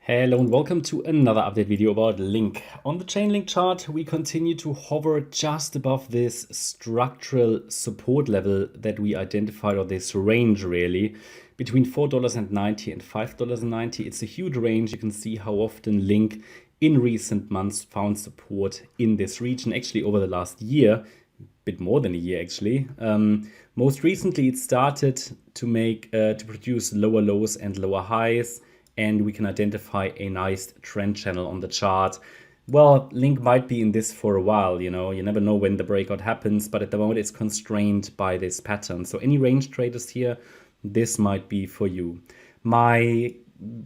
Hello and welcome to another update video about Link. On the Chainlink chart, we continue to hover just above this structural support level that we identified, or this range really, between $4.90 and $5.90. It's a huge range. You can see how often Link in recent months found support in this region, actually over the last year, a bit more than a year actually. Most recently, it started to produce lower lows and lower highs, and we can identify a nice trend channel on the chart. Well, Link might be in this for a while, you never know when the breakout happens, but at the moment it's constrained by this pattern. So any range traders here, this might be for you. My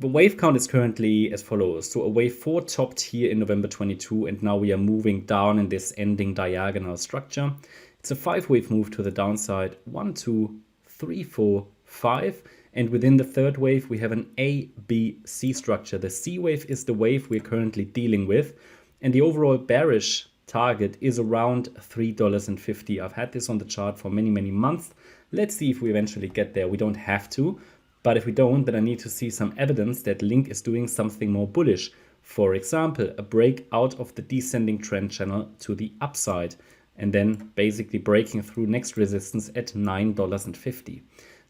wave count is currently as follows. So a wave 4 topped here in November 22, and now we are moving down in this ending diagonal structure. It's a 5-wave move to the downside. 1, 2, 3, 4, 5. And within the third wave, we have an A, B, C structure. The C wave is the wave we're currently dealing with. And the overall bearish target is around $3.50. I've had this on the chart for many, many months. Let's see if we eventually get there. We don't have to. But if we don't, then I need to see some evidence that Link is doing something more bullish. For example, a break out of the descending trend channel to the upside. And then basically breaking through next resistance at $9.50.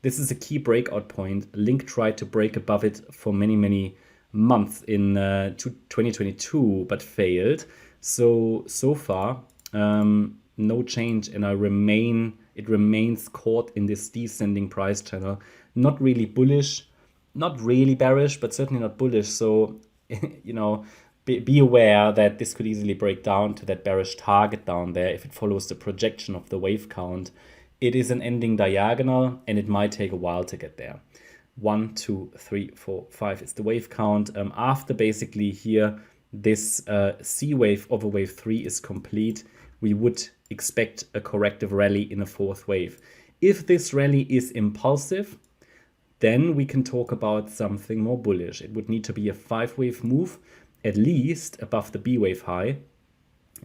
This is a key breakout point. Link tried to break above it for many, many months in 2022, but failed. So far, no change, and it remains caught in this descending price channel. Not really bullish, not really bearish, but certainly not bullish. So, be aware that this could easily break down to that bearish target down there if it follows the projection of the wave count. It is an ending diagonal, and it might take a while to get there. 1, 2, 3, 4, 5 is the wave count. After basically here, this C wave of a wave 3 is complete, we would expect a corrective rally in a fourth wave. If this rally is impulsive, then we can talk about something more bullish. It would need to be a 5-wave move, at least above the B wave high,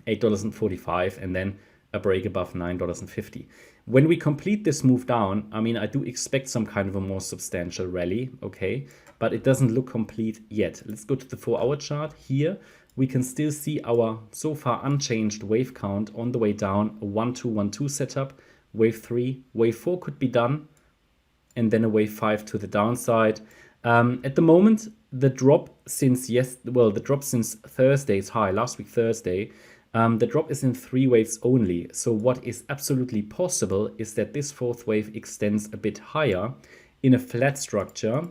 $8.45, and then a break above $9.50. When we complete this move down, I do expect some kind of a more substantial rally, okay? But it doesn't look complete yet. Let's go to the 4-hour chart. Here, we can still see our so far unchanged wave count on the way down, a 1, 2, 1, 2 setup, wave 3, wave 4 could be done, and then a wave 5 to the downside. At the moment, the drop since Thursday's high, last week Thursday, the drop is in 3 waves only. So what is absolutely possible is that this fourth wave extends a bit higher in a flat structure.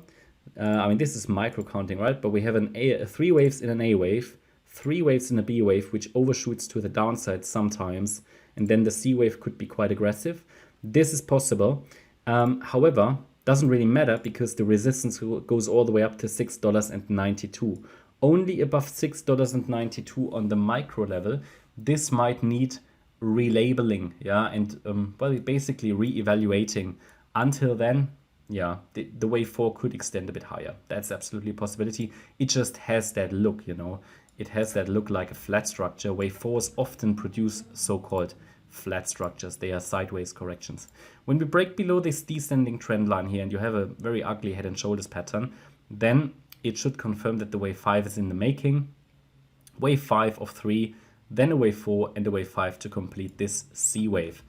This is micro counting, right? But we have 3 waves in an A wave, 3 waves in a B wave, which overshoots to the downside sometimes. And then the C wave could be quite aggressive. This is possible. However, doesn't really matter because the resistance goes all the way up to $6.92. Only above $6.92 on the micro level, this might need relabeling, and basically re-evaluating. Until then, the wave 4 could extend a bit higher. That's absolutely a possibility. It just has that look, It has that look like a flat structure. Wave 4s often produce so-called flat structures. They are sideways corrections. When we break below this descending trend line here, and you have a very ugly head and shoulders pattern, then it should confirm that the wave 5 is in the making. Wave 5 of 3, then a wave 4 and a wave 5 to complete this C wave.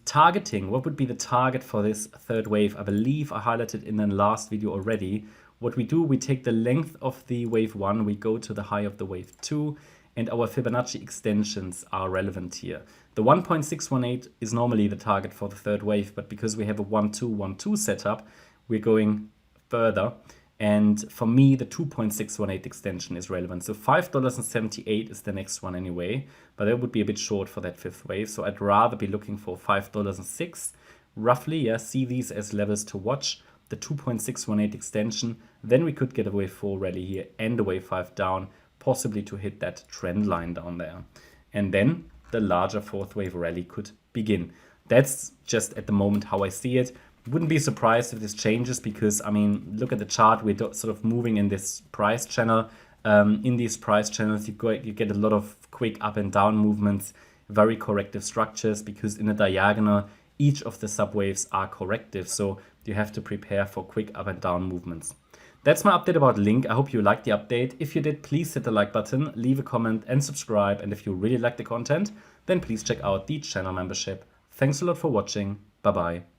Targeting, what would be the target for this third wave? I believe I highlighted in the last video already. What we do, we take the length of the wave 1, we go to the high of the wave 2, and our Fibonacci extensions are relevant here. The 1.618 is normally the target for the third wave, but because we have a 1-2-1-2 setup, we're going further. And for me, the 2.618 extension is relevant. So $5.78 is the next one anyway, but that would be a bit short for that fifth wave. So I'd rather be looking for $5.06 roughly. See these as levels to watch. The 2.618 extension, then we could get a wave 4 rally here and a wave 5 down, possibly to hit that trend line down there. And then the larger fourth wave rally could begin. That's just at the moment how I see it. Wouldn't be surprised if this changes because, look at the chart. We're sort of moving in this price channel. In these price channels, you get a lot of quick up and down movements, very corrective structures, because in a diagonal, each of the subwaves are corrective. So you have to prepare for quick up and down movements. That's my update about Link. I hope you liked the update. If you did, please hit the like button, leave a comment and subscribe. And if you really like the content, then please check out the channel membership. Thanks a lot for watching. Bye bye.